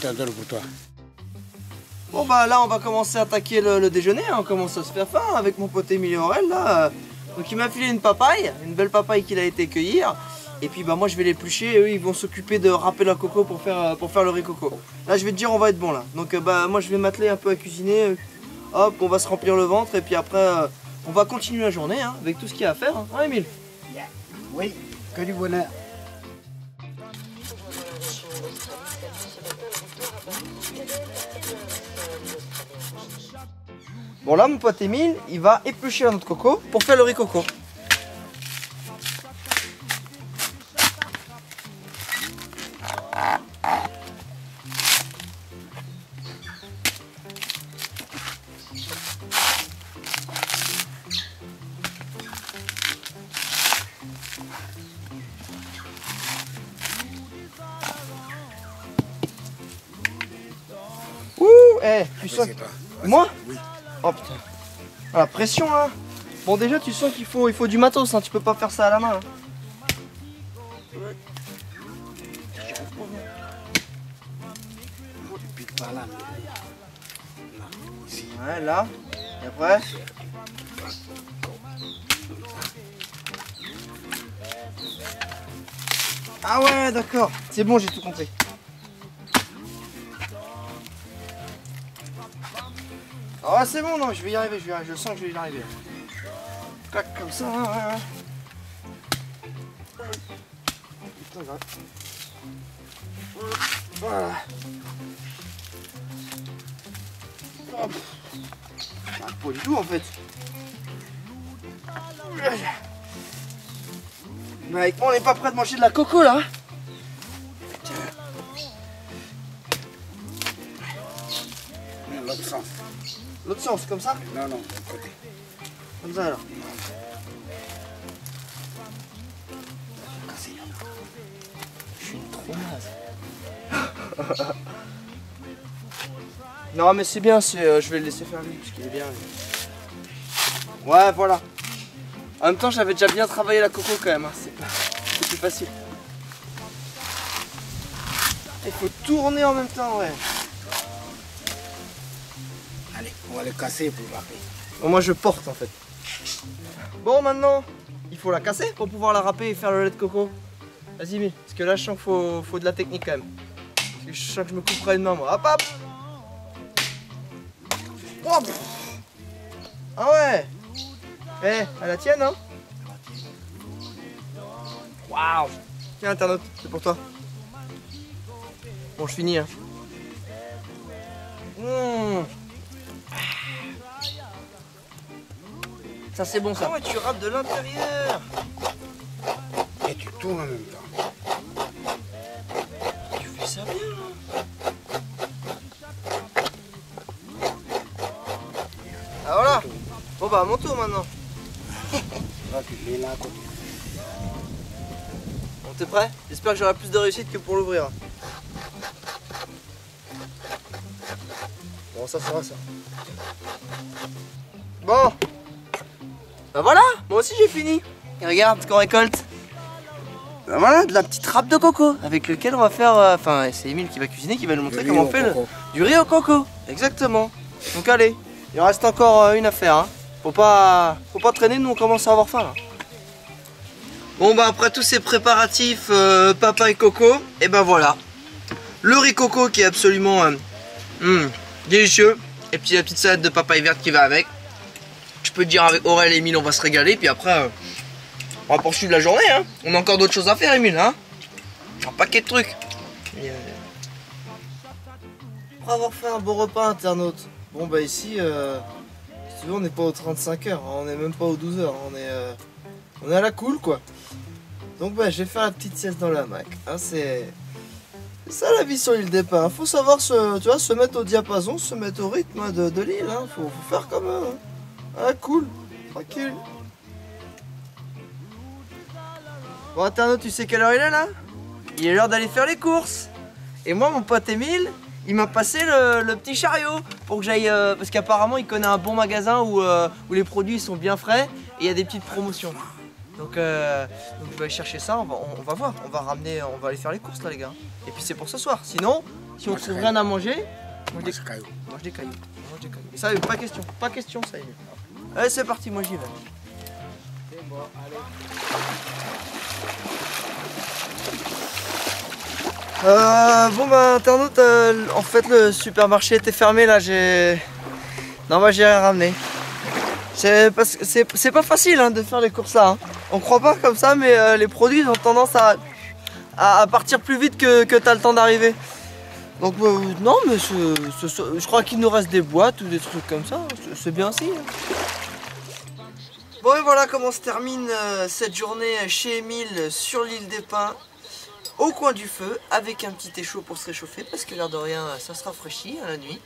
j'adore pour toi. Bon bah là on va commencer à attaquer le déjeuner, hein. On commence à se faire faim avec mon pote Émile Aurel là. Donc il m'a filé une papaye, une belle papaye qu'il a été cueillir. Et puis bah moi je vais l'éplucher et eux ils vont s'occuper de râper la coco pour faire le riz coco. Là je vais te dire on va être bon là. Donc bah moi je vais m'atteler un peu à cuisiner. Hop, on va se remplir le ventre et puis après on va continuer la journée hein, avec tout ce qu'il y a à faire. Hein, Émile? Oui, que du bonheur. Bon là mon pote Émile, il va éplucher notre coco pour faire le riz coco. Ouh, tu sens... Moi? Oui. Oh putain. Ah, la pression hein. Bon déjà tu sens qu'il faut du matos hein, tu peux pas faire ça à la main. Hein. Tu piques par là. Là, ici. Ouais là. Et après. Ah ouais d'accord. C'est bon j'ai tout compris. Ah c'est bon non je vais y arriver, je sens que je vais y arriver. Clac comme ça. Putain, voilà. Hop. Pas du tout en fait. Mais avec moi on n'est pas prêt de manger de la coco là. L'autre sens. L'autre sens, comme ça? Non, non, de l'autre côté. Comme ça alors. Je suis trop naze. Non mais c'est bien, je vais le laisser faire lui parce qu'il est bien. Lui. Ouais voilà. En même temps j'avais déjà bien travaillé la coco quand même, hein. C'est plus facile. Il faut tourner en même temps ouais. Allez, on va le casser pour râper. Bon, moi je porte en fait. Bon maintenant, il faut la casser pour pouvoir la râper et faire le lait de coco. Vas-y Mille, parce que là je sens qu'il faut de la technique quand même. Parce que je sens que je me couperai une main moi. Hop hop. Oh, ah ouais. Eh, à la tienne hein. Waouh. Tiens internaute, c'est pour toi. Bon je finis hein. Ça c'est bon ça. Ah ouais, tu râpes de l'intérieur. Et tu tournes en même temps. Tu fais ça bien. Ah voilà. Bon bah à mon tour maintenant. Là, tu mets là à côté. Bon t'es prêt? J'espère que j'aurai plus de réussite que pour l'ouvrir. Bon ça sera ça. Bon. Bah voilà, moi aussi j'ai fini. Et regarde ce qu'on récolte. Bah voilà, de la petite râpe de coco avec lequel on va faire... Enfin, c'est Émile qui va cuisiner, qui va nous montrer comment on fait du riz au coco. Exactement. Donc allez, il en reste encore une à faire. Hein. Faut pas traîner, nous on commence à avoir faim là. Bon bah après tous ces préparatifs papa et coco, et ben voilà. Le riz coco qui est absolument délicieux. Et puis la petite salade de papaye verte qui va avec. Je peux te dire avec Aurel et Émile on va se régaler. Puis après on va poursuivre la journée hein. On a encore d'autres choses à faire Émile hein. Un paquet de trucs. Pour avoir fait un bon repas internaute. Bon bah ici si tu veux on n'est pas aux 35 heures. On n'est même pas aux 12 heures. On est à la cool quoi. Donc bah j'ai fait la petite sieste dans la hamac hein, c'est ça la vie sur l'île des Pins. Faut savoir se mettre au diapason, se mettre au rythme hein, de l'île. Hein. Faut faire comme eux. Hein. Ah cool, tranquille. Bon internaute, tu sais quelle heure il est là? Il est l'heure d'aller faire les courses. Et moi mon pote Émile, il m'a passé le petit chariot pour que j'aille... parce qu'apparemment il connaît un bon magasin où les produits sont bien frais et il y a des petites promotions. Donc je vais aller chercher ça, on va voir, on va aller faire les courses là les gars. Et puis c'est pour ce soir, sinon si on Mange trouve des rien à manger, mange des Mange caillou. mange des cailloux. Mange des cailloux. Ça, pas question, ça y est. Allez, c'est parti, moi j'y vais. C'est bon, allez. Bon bah internaute, en fait le supermarché était fermé là, Non bah j'ai rien ramené. C'est pas facile hein, de faire les courses là. Hein. On croit pas comme ça mais les produits ont tendance à partir plus vite que t'as le temps d'arriver. Donc non mais je crois qu'il nous reste des boîtes ou des trucs comme ça, c'est bien aussi. Hein. Bon et voilà comment se termine cette journée chez Émile sur l'île des Pins. Au coin du feu, avec un petit thé chaud pour se réchauffer, parce que l'air de rien, ça se rafraîchit à la nuit.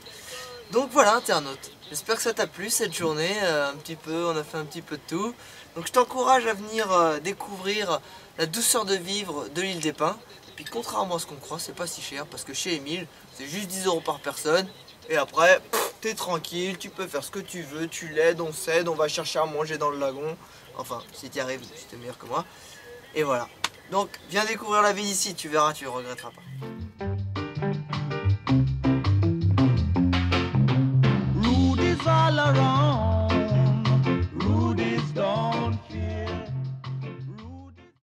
Donc voilà, internaute. J'espère que ça t'a plu cette journée, on a fait un petit peu de tout. Donc je t'encourage à venir découvrir la douceur de vivre de l'île des Pins. Et puis contrairement à ce qu'on croit, c'est pas si cher, parce que chez Émile, c'est juste 10 € par personne. Et après, t'es tranquille, tu peux faire ce que tu veux, tu l'aides, on s'aide, on va chercher à manger dans le lagon. Enfin, si t'y arrives, si t'es meilleur que moi. Et voilà. Donc, viens découvrir la vie ici, tu verras, tu ne regretteras pas.